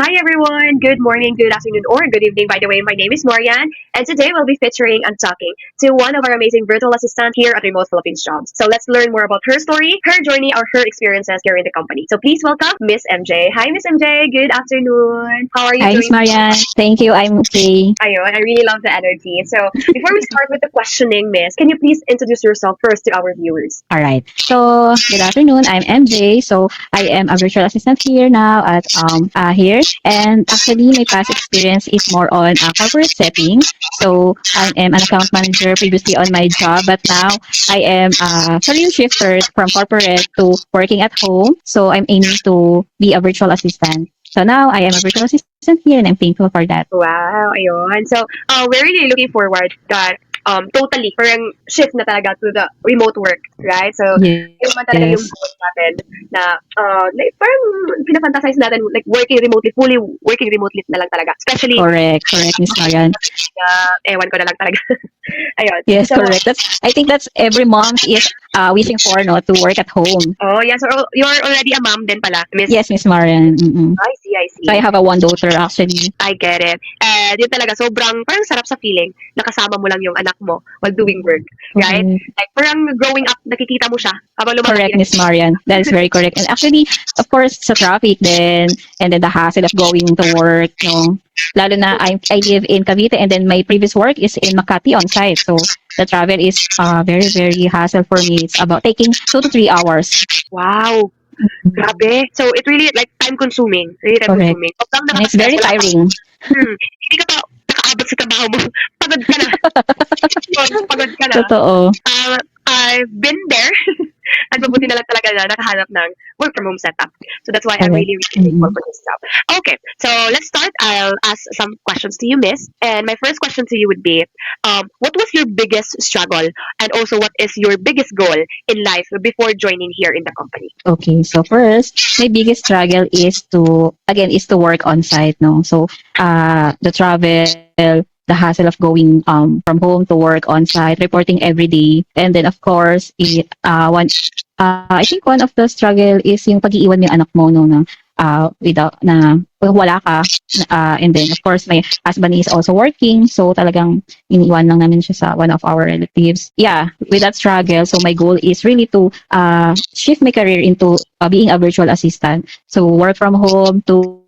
Hi everyone, good morning, good afternoon, or good evening. By the way, my name is Marian, and today we'll be featuring and talking to one of our amazing virtual assistants here at Remote Philippines Jobs. So let's learn more about her story, her journey, or her experiences here in the company. So please welcome Miss MJ. Hi Miss MJ, good afternoon. How are you Hi, Miss doing? Marian. Thank you. I'm okay. Ayun, I really love the energy. So before we start with the questioning, Miss, can you please introduce yourself first to our viewers? All right. So, good afternoon. I'm MJ. So, I am a virtual assistant here now at here. And actually, my past experience is more on a corporate setting. So, I am an account manager previously on my job, but now I am a career shifter from corporate to working at home. So, I'm aiming to be a virtual assistant. So now I am a virtual assistant here, and I'm thankful for that. Wow, ayun. So, we're really looking forward that totally parang shift na talaga to the remote work, right? So, yun naman Yes. talaga yung goal natin na like, parang pinafantasize natin like working remotely, fully working remotely na lang talaga. Especially, Correct, Miss Marian. ewan ko na lang talaga. Ayun. Yes, So, correct. I think that's every mom is wishing for, no, to work at home. oh yeah, so you're already a mom din pala, Miss. Yes, Miss Marian. Mm-mm. I see, I So I see. have a one daughter actually. I get it. And yun talaga, sobrang parang sarap sa feeling na kasama mo lang yung anak mo while doing work. Right? Correct. Like, parang growing up, nakikita mo siya habang Correct, lumalaki. Miss Marian. That is very correct. And actually, of course, sa traffic then, and then the hassle of going to work, no. Lalo na I live in Cavite and then my previous work is in Makati on site. So the travel is very hassle for me. It's about taking 2 to 3 hours. Wow. Grabe. So, it really, like, time consuming. Really time Correct. consuming. Sobrang And it's very nakaka-stress. Wala ka, tiring. hindi ka pa nakaabot sa trabaho mo. Pagod ka na. Pagod ka na. Totoo. I've been there. At mabuti na lang talaga na nakahanap ng work from home setup. So that's why I'm Correct. really, really grateful for this job. Okay, so let's start. I'll ask some questions to you, Miss. And my first question to you would be, what was your biggest struggle, and also what is your biggest goal in life before joining here in the company? Okay, so first, my biggest struggle is to work on site, no. So, the travel, the hassle of going from home to work on site, reporting every day, and then of course, I think one of the struggle is yung pag-iiwan mo yung anak mo, no, na without na wala ka, and then of course my husband is also working, so talagang iniwan lang namin siya sa one of our relatives. Yeah, with that struggle, so my goal is really to shift my career into being a virtual assistant. So work from home to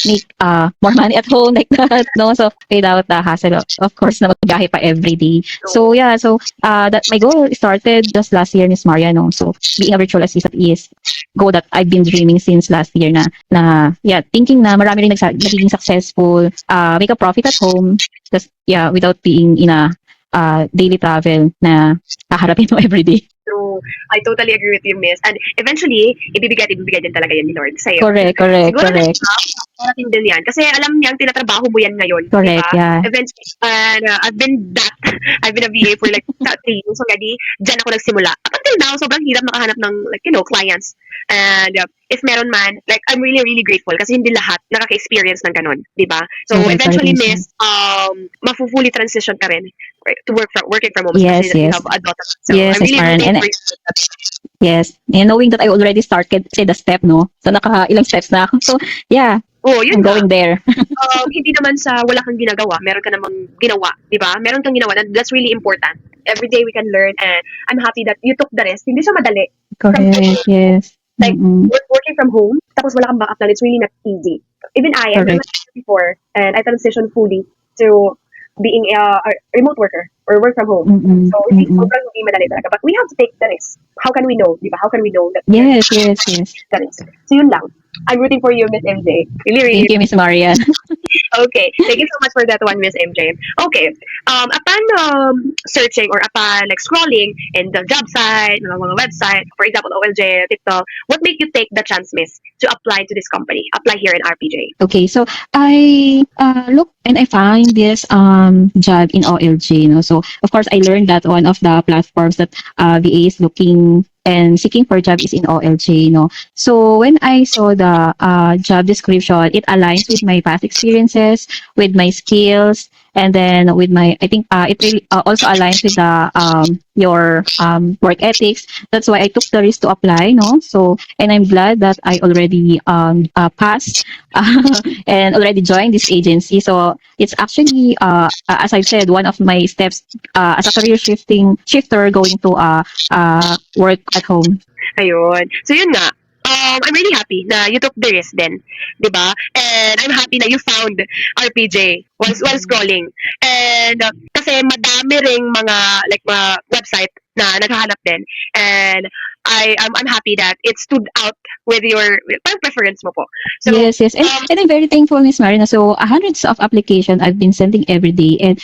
make more money at home like that, no? So without the hassle of course na magbiyahe pa every day. So yeah, so that my goal started just last year, Miss Maria, no? So being a virtual assistant is goal that I've been dreaming since last year na yeah, thinking na marami rin nagiging successful, make a profit at home, just yeah, without being in a daily travel na haharapin mo every day. So, I totally agree with you, Miss. And eventually, ibibigay din talaga yan ni Lord sa'yo. Correct. Siguro darating din yan. Kasi alam niyang tinatrabaho mo yan ngayon. Correct, Diba? yeah. Eventually, I've been I've been a VA for like 3 years already. Diyan ako nagsimula. Up until now, sobrang hirap makahanap ng like, clients. And if meron man, like, I'm really, really grateful kasi hindi lahat nakaka-experience ng ganun. Diba? So, Correct, eventually, correct, Miss, mafu-fully transition ka rin right, to working from home, Yes, especially that you yes. have a daughter. So, Yes, I'm Miss really Maren. rooting And for you. yes, and knowing that I already started the step, no? So ilang steps na ako. So yeah, Oo, yun I'm nga. going there. Hindi naman sa wala kang ginagawa, meron ka namang ginawa, di ba? Meron kang ginawa, and that's really important. Every day we can learn, and I'm happy that you took the risk. Hindi siya madali. Correct, yes. Like, Mm-mm. working from home, tapos wala kang backup plan, it's really not easy. Even I Correct. mentioned before, and I transitioned fully to being a remote worker or work from home. Mm-mm. So, sobrang hindi madali talaga. But we have to take the risk. How can we know, di ba? How can we know that Yes. the risk? So, yun lang. I'm rooting for you, Miss MJ. Really, really. Thank you, Miss Marian. Okay. Thank you so much for that one, Miss MJ. Okay. Upon searching or upon like scrolling in the job site, mga website, for example, OLJ, TikTok, what made you take the chance, Miss, to apply to this company, apply here in RPJ? Okay, so I look and I find this job in OLJ, no. So of course I learned that one of the platforms that VA is looking and seeking for job is in OLJ, no. So when I saw the job description, it aligns with my past experiences, with my skills, And then with my, I think it really also aligns with the your work ethics. That's why I took the risk to apply, no? So, and I'm glad that I already passed and already joined this agency. So it's actually, as I said, one of my steps as a career shifter going to work at home. Ayun. So yun nga. I'm really happy na you took the risk then, 'di ba? And I'm happy na you found RPJ while scrolling. And kasi madami ring mga like mga website na naghahanap din. And I'm happy that it stood out with your parang preference mo po. So Yes, yes. And I'm very thankful, Miss Marina. So, hundreds of application I've been sending every day. And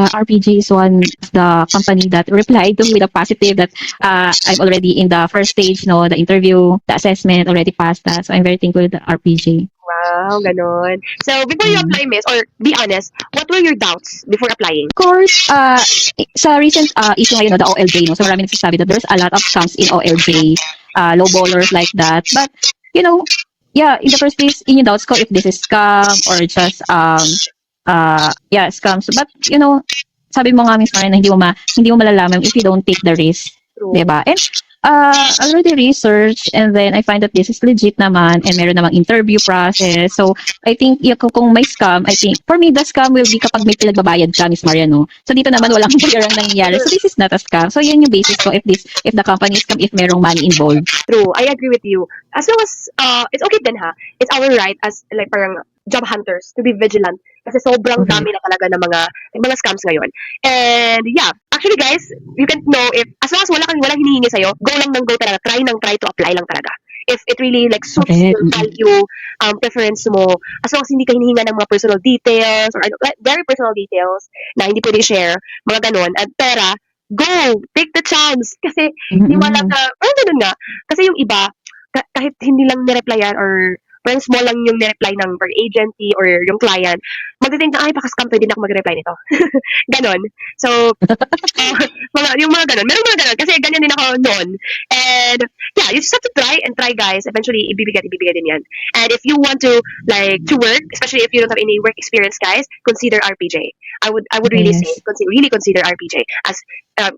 RPG is one of the company that replied to me with a positive that I'm already in the first stage, no, the interview, the assessment, already passed that. So, I'm very thankful to RPG. wow, ganon. So before you Mm. apply, miss, or be honest, what were your doubts before applying? Of course, sa recent issue ngayon, no, the OLJ, no, so marami nagsasabi that there's a lot of scams in OLJ, low ballers like that. But, you know, yeah, in the first place, in doubts ko if this is scam or just, yeah, scams. But, you know, sabi mo nga, Miss Marina, hindi mo malalaman if you don't take the risk. True. Diba? And, already research and then I find that this is legit naman and meron namang interview process. So, I think kung may scam, I think, for me, the scam will be kapag may pinagbabayad ka, Miss Mariano. So, dito naman walang bayaran nangyayari. So, this is not a scam. So, yan yung basis ko if the company is scam, if merong money involved. True. I agree with you. As long as, it's okay din ha. It's our right as, like, parang job hunters to be vigilant. Kasi sobrang Mhm. dami na talaga ng mga scams ngayon. And yeah, actually guys, you can know if, as long as walang hinihingi sa'yo, go lang ng go talaga. Try to apply lang talaga. If it really like suits Correct. your value, preference mo, as long as hindi ka hinihinga ng mga personal details or ano, like, very personal details na hindi pwede share, mga ganon, at pera, go! Take the chance! Kasi hindi mo alam Mhm. na, parang ganun nga. Kasi yung iba, kahit hindi lang nireplyan or parang small lang yung nireply ng per agency or yung client, magte-think na, ay, baka scam, pwede na ako mag-reply nito. Ganon. So, yung mga ganon. Meron mga ganon. Kasi ganyan din ako noon. And, yeah, you just have to try, guys. Eventually, ibibigay din yan. And if you want to, like, to work, especially if you don't have any work experience, guys, consider RPJ. I would really say, Yes. really consider RPJ. As,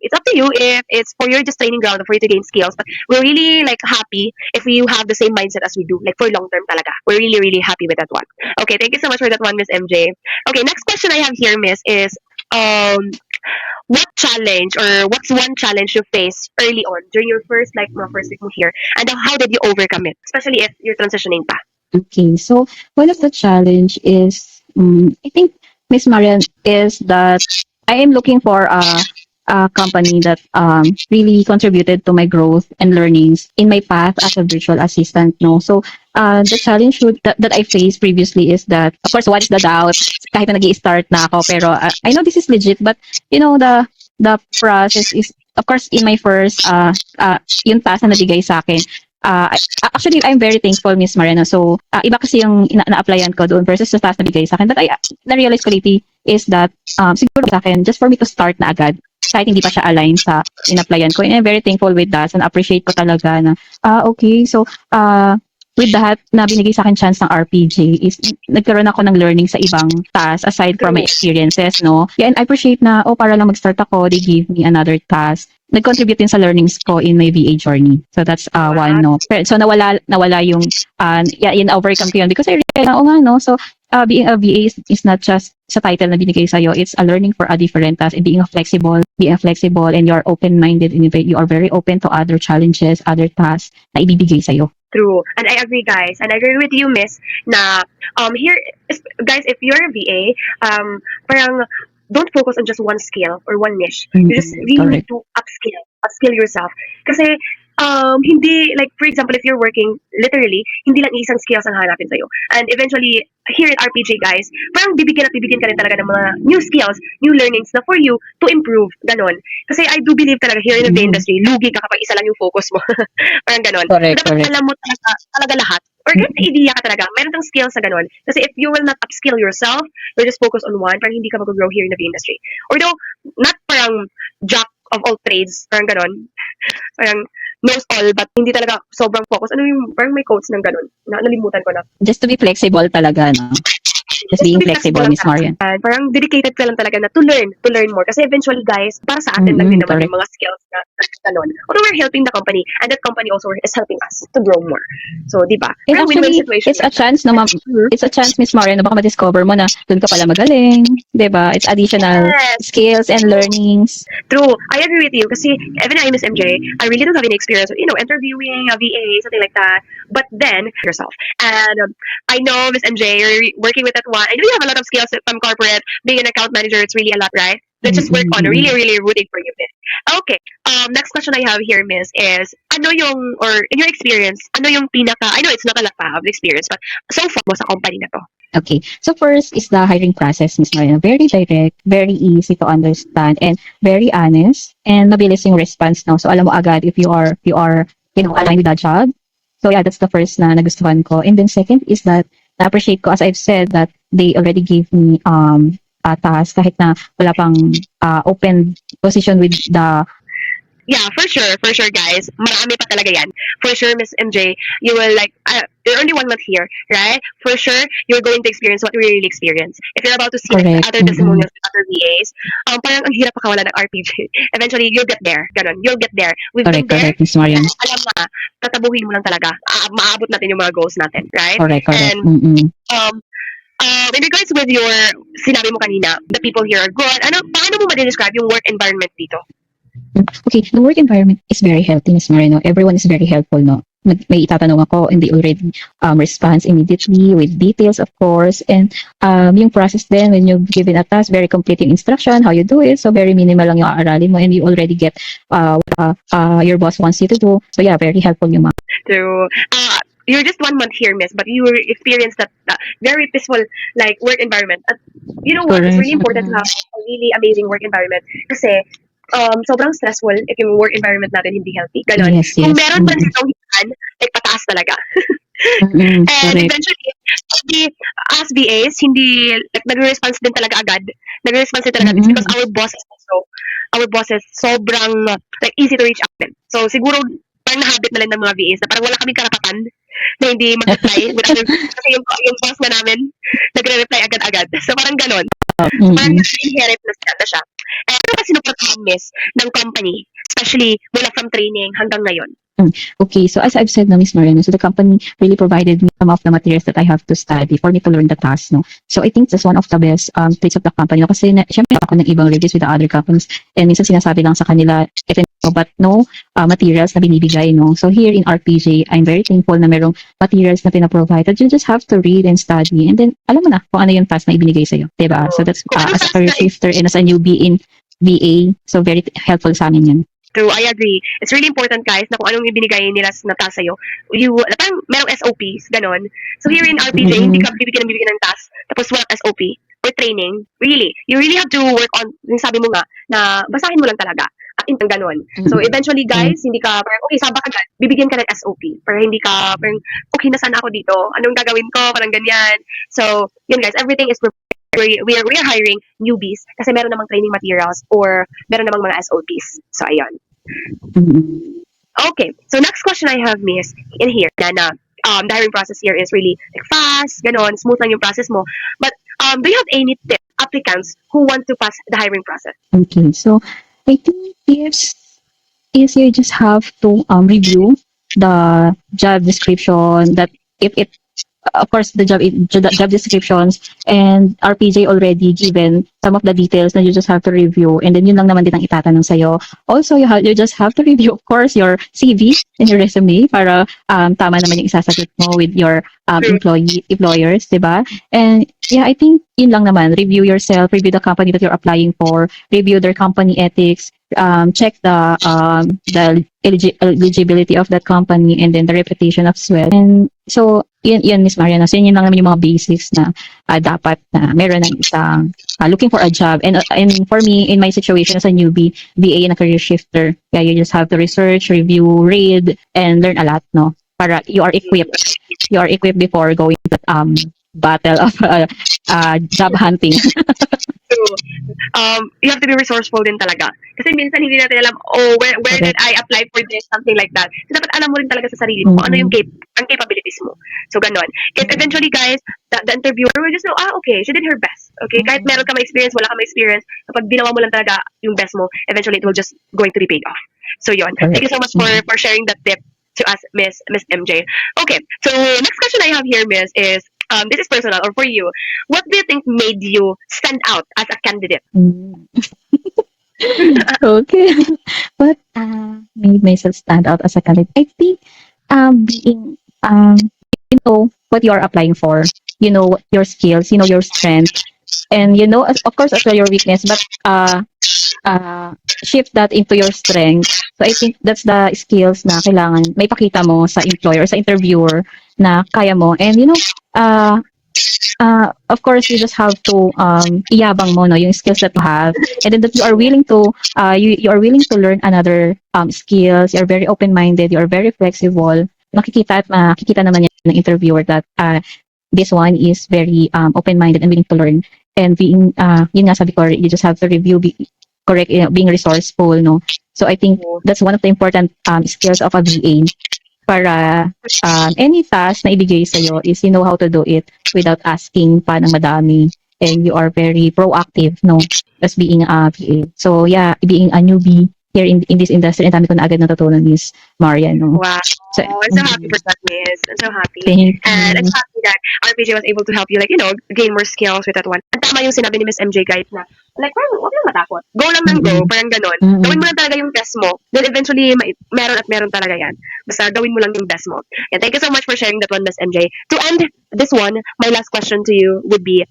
it's up to you if it's for your just training ground or for you to gain skills. But we're really, like, happy if you have the same mindset as we do, like, for long term talaga. We're really, really happy with that one. Okay, thank you so much for that one, Miss MJ. Okay, next question I have here, Miss, is what challenge or what's one challenge you faced early on during your first week mo here, and how did you overcome it, especially if you're transitioning pa? Okay, so one of the challenge is, I think, Miss Marian, is that I am looking for a company that really contributed to my growth and learnings in my path as a virtual assistant. No, so the challenge that I faced previously is that, of course, what is the doubt? Kahit na nag-i-start na ako, pero I know this is legit, but you know the process is, of course, in my first yung task na nabigay sa akin. Actually, I'm very thankful, Miss Mariana. So, iba kasi yung na-applyan ko doon versus sa task na bigay sa akin. But na-realize ko lately is that, siguro sa akin, just for me to start na agad, kahit hindi pa siya align sa in-applyan ko. And I'm very thankful with that. And appreciate ko talaga na, okay, so, with that, na binigay sa akin chance ng RPG is nagkaroon ako ng learning sa ibang task aside from my experiences, no? Yeah, and I appreciate na, para lang mag-start ako, they gave me another task. Nag-contribute din sa learnings ko in my VA journey. So that's one, no? So nawala yung, overcome ko yun because I realized, nga, no? So, being a VA is not just sa title na binigay sa'yo, it's a learning for a different task and being flexible and you're open-minded and you are very open to other challenges, other tasks na ibibigay sa'yo. True. And I agree, guys. And I agree with you, Miss, na here, guys, if you're a VA, parang don't focus on just one skill or one niche. You just really need to upskill yourself. Kasi hindi, like, for example, if you're working, literally, hindi lang isang skills ang hanapin sa'yo. And eventually, here at RPG, guys, parang bibigyan ka rin talaga ng mga new skills, new learnings na for you to improve. Ganon. Kasi I do believe talaga here in the industry, lugi ka kapag isa lang yung focus mo. Parang ganon. Correct, Dapat correct. alam mo talaga lahat. Or kahit may idea ka talaga, meron kang skills sa ganon. Kasi if you will not upskill yourself, you're just focus on one, parang hindi ka mag-grow here in the industry. Although, not parang jack of all trades, parang ganon. Parang knows all, but hindi talaga sobrang focus. Ano yung, parang may quotes ng ganon. Nalimutan ko na. Just to be flexible talaga, no? Just Just to being be flexible flexible, lang Miss talaga. Marian. And parang dedicated ka lang talaga na to learn more. Kasi eventually, guys, para sa atin lang din naman Correct. yung mga skills na ganun. Although we're helping the company, and that company also is helping us to grow more. So, di ba? And Parang win-win actually, situation. it's a chance na it's a chance, Miss Marian, na baka ma-discover mo na doon ka pala magaling, 'di ba? It's additional Yes. skills and learnings. True. I agree with you. Kasi even I, Miss MJ, I really don't have any experience, interviewing a VA, something like that. But then, yourself. And I know, Miss MJ, you're working with that one. I know you have a lot of skills from corporate. Being an account manager, it's really a lot, right? Let's just work on. Really, really rooting for you, Miss. Okay. Next question I have here, Miss, is, or in your experience, I know it's not a lot of experience, but so far mo sa company na to. Okay. So first is the hiring process, Miss Marian. Very direct, very easy to understand, and very honest, and mabilis yung response now. So alam mo agad if you are aligned with that job. So yeah, that's the first na nagustuhan ko. And then second is that na-appreciate ko, as I've said, that they already gave me a task kahit na wala pang open position with the. Yeah, for sure, guys. Marami pa talaga yan. For sure, Miss MJ, you will you're only 1 month here, right? For sure, you're going to experience what we really experience. If you're about to see Correct. other testimonials with other VAs, parang ang hirap pakawala ng RPG. Eventually, you'll get there. Ganon, you'll get there. We've been Correct, there. Miss Marian. Alam na, tatabuhin mo lang talaga. Maabot natin yung mga goals natin, right? Correct. And in regards with your sinabi mo kanina, the people here are good. Paano mo ma-describe yung work environment dito? Okay, the work environment is very healthy, Miss Moreno. Everyone is very helpful, no? May itatanong ako and they already response immediately with details, of course. And yung process din, when you're given a task, very complete yung instruction, how you do it. So very minimal lang yung aaralin mo and you already get what your boss wants you to do. So yeah, very helpful yung mga. So, you're just 1 month here, Miss, but you experienced that very peaceful work environment. At you know what? It's really important to have a really amazing work environment kasi sobrang stressful if yung work environment natin hindi healthy. Ganon. Yes. Kung meron man silang hitan, pataas talaga. And eventually, as VAs, hindi, nag-response din talaga agad. Nag-response din talaga. It's because our bosses, sobrang, easy to reach out din. So, siguro, parang na-habit na lang ng mga VAs na parang wala kaming karapatan na hindi mag-reply. Kasi yung boss na namin, nagre-reply agad-agad. So, parang ganon. Parang inherit na siya. Ano ba sinuportahan, Miss, ng company? Especially mula from training hanggang ngayon. Okay, so as I've said na, Miss Moreno, so the company really provided me some of the materials that I have to study for me to learn the task, no? So I think that's one of the best traits of the company, no? Kasi syempre ako ng ibang reviews with the other companies and minsan sinasabi lang sa kanila, but no materials na binibigay, no? So here in RPJ, I'm very thankful na merong materials na pinaprovide that you just have to read and study and then alam mo na kung ano yung task na ibinigay sa'yo, diba? So that's as a career shifter and as a newbie in VA, so very helpful sa amin yun. True, I agree. It's really important, guys, na kung anong ibinigay nila na task sa'yo, parang merong SOPs, ganon. So here in RPJ, hindi ka bibigyan ng task, tapos walang SOP or training. Really, you really have to work on, yung sabi mo nga, na basahin mo lang talaga. At ganon. So eventually, guys, hindi ka parang, okay, sabak agad, bibigyan ka ng SOP. Para hindi ka parang, okay, nasaan ako dito? Anong gagawin ko? Parang ganyan. So, yun guys, everything is we are hiring newbies kasi meron namang training materials or meron namang mga SOPs. So, ayun. Okay. So, next question I have, Miss, in here, na the hiring process here is really fast, ganon, smooth lang yung process mo. But, do you have any tips applicants who want to pass the hiring process? Okay. So, I think tips is you just have to review the job description that if it of course the job descriptions and RPJ already given some of the details na you just have to review and then yun lang naman din ang itatanong sa'yo. Also, you just have to review of course your CV and your resume para tama naman yung isasagot mo with your employers, diba? And yeah, I think yun lang naman. Review yourself, review the company that you're applying for, review their company ethics, check the eligibility of that company and then the reputation as well. And so, yun Miss Mariana. So, yun lang naman yung mga basics na dapat na meron ng isang looking for a job. And for me, in my situation as a newbie, VA na career shifter, yeah, you just have to research, review, read, and learn a lot, no? Para you are equipped. You are equipped before going to battle of job hunting. So, you have to be resourceful din talaga. Kasi minsan hindi natin alam, where did I apply for this, something like that. So, dapat alam mo rin talaga sa sarili mo kung ano yung ang capabilities mo. So, ganon. If eventually, guys, the the interviewer will just know, okay, she did her best. Okay, kahit Mm-mm. meron ka may experience, wala ka may experience, kapag ginawa mo lang talaga yung best mo, eventually it will just going to be paid off. So yon. Thank Correct. you so much Mm-mm. for sharing that tip to us, Miss MJ. Okay, so next question I have here, Miss, is this is personal or for you. What do you think made you stand out as a candidate? Mm. Okay. What made myself stand out as a candidate? I think being you know what you are applying for, you know your skills, you know your strength, and you know of course as well your weakness, but uh, shift that into your strength. So I think that's the skills na kailangan may pakita mo sa employer, sa interviewer na kaya mo. And you know, of course, you just have to iyabang mo no yung skills that you have, and then that you are willing to you are willing to learn another skills. You're very open minded. You are very flexible. Makikita at makikita naman yan ng interviewer that this one is very open minded and willing to learn. And being yun nga sabi ko, you just have to review, correct, being resourceful, no. So I think that's one of the important skills of a VA para any task na ibigay sa'yo is you know how to do it without asking pa ng madami, and you are very proactive, no, as being a VA. So yeah, being a newbie here in this industry, and dami ko na agad natutunan, Miss Marian, no. Wow. So, I'm so happy for that, Miss. I'm so happy. thank And I'm you. so happy that RPJ was able to help you, like, gain more skills with that one. Ang tama yung sinabi ni Miss MJ, guys, na, like, parang, huwag lang matakot. Go lang ng go, Mm-mm. parang ganon. Mm-mm. Gawin mo lang talaga yung best mo. Then eventually, meron at meron talaga yan. Basta gawin mo lang yung best mo. And thank you so much for sharing that one, Miss MJ. To end this one, my last question to you would be,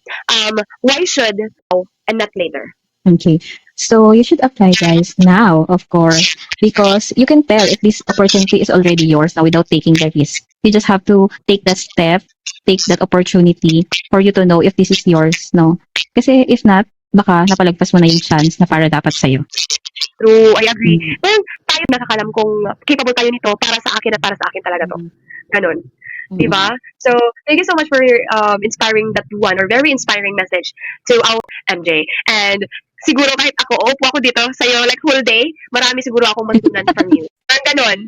why should now and not later? Okay. So you should apply, guys, now, of course, because you can tell if this opportunity is already yours now without taking the risk. You just have to take that step, take that opportunity for you to know if this is yours, no? Kasi if not, baka napalagpas mo na yung chance na para dapat sa'yo. True, I agree. Mm. Parang tayo nakakalam kung capable tayo nito para sa akin at para sa akin talaga to. Mm. Ganon. Mm. Diba? So, thank you so much for inspiring that one or very inspiring message to our MJ. And siguro kahit ako, upo ako dito sa'yo like whole day, marami siguro akong matutunan from you. Parang ganon.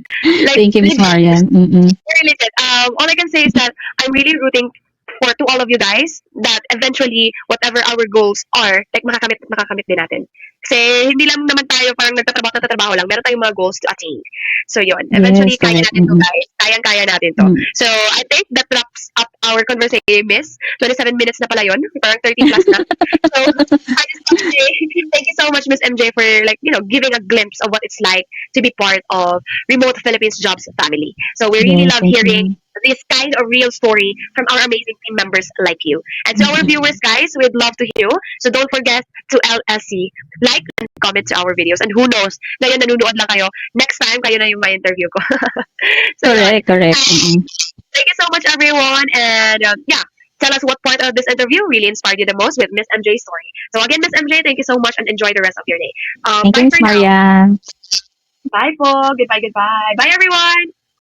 Like, Thank you, Miss Marian. Mm-mm. very legit. All I can say is that I'm really rooting for to all of you guys that eventually whatever our goals are, like makakamit din natin. Kasi hindi lang naman tayo parang nagtatrabaho lang. Meron tayong mga goals to attain. So yun, eventually Yes, kaya correct. natin to Mm-mm. guys. Kayang-kaya natin to. Mm. So I think that wraps up our conversation, Miss. 27 minutes na pala yun. Parang 30 plus na. So I just want to say thank you so much, Miss MJ, for like, giving a glimpse of what it's like to be part of Remote Philippines Jobs family. So we really Yes, love thank hearing you. this kind of real story from our amazing team members like you. And to our Mm-mm. viewers, guys, we'd love to hear you. So don't forget to LSC, like and comment to our videos. And who knows, ngayon nanunood lang kayo. Next time, kayo na yung may interview ko. So, yun. Correct. Mm-mm. Thank you so much, everyone. And yeah, tell us what part of this interview really inspired you the most with Miss MJ's story. So again, Miss MJ, thank you so much and enjoy the rest of your day. Thank you, Bye Miss for now. Marian. Bye po. Goodbye. Bye, everyone.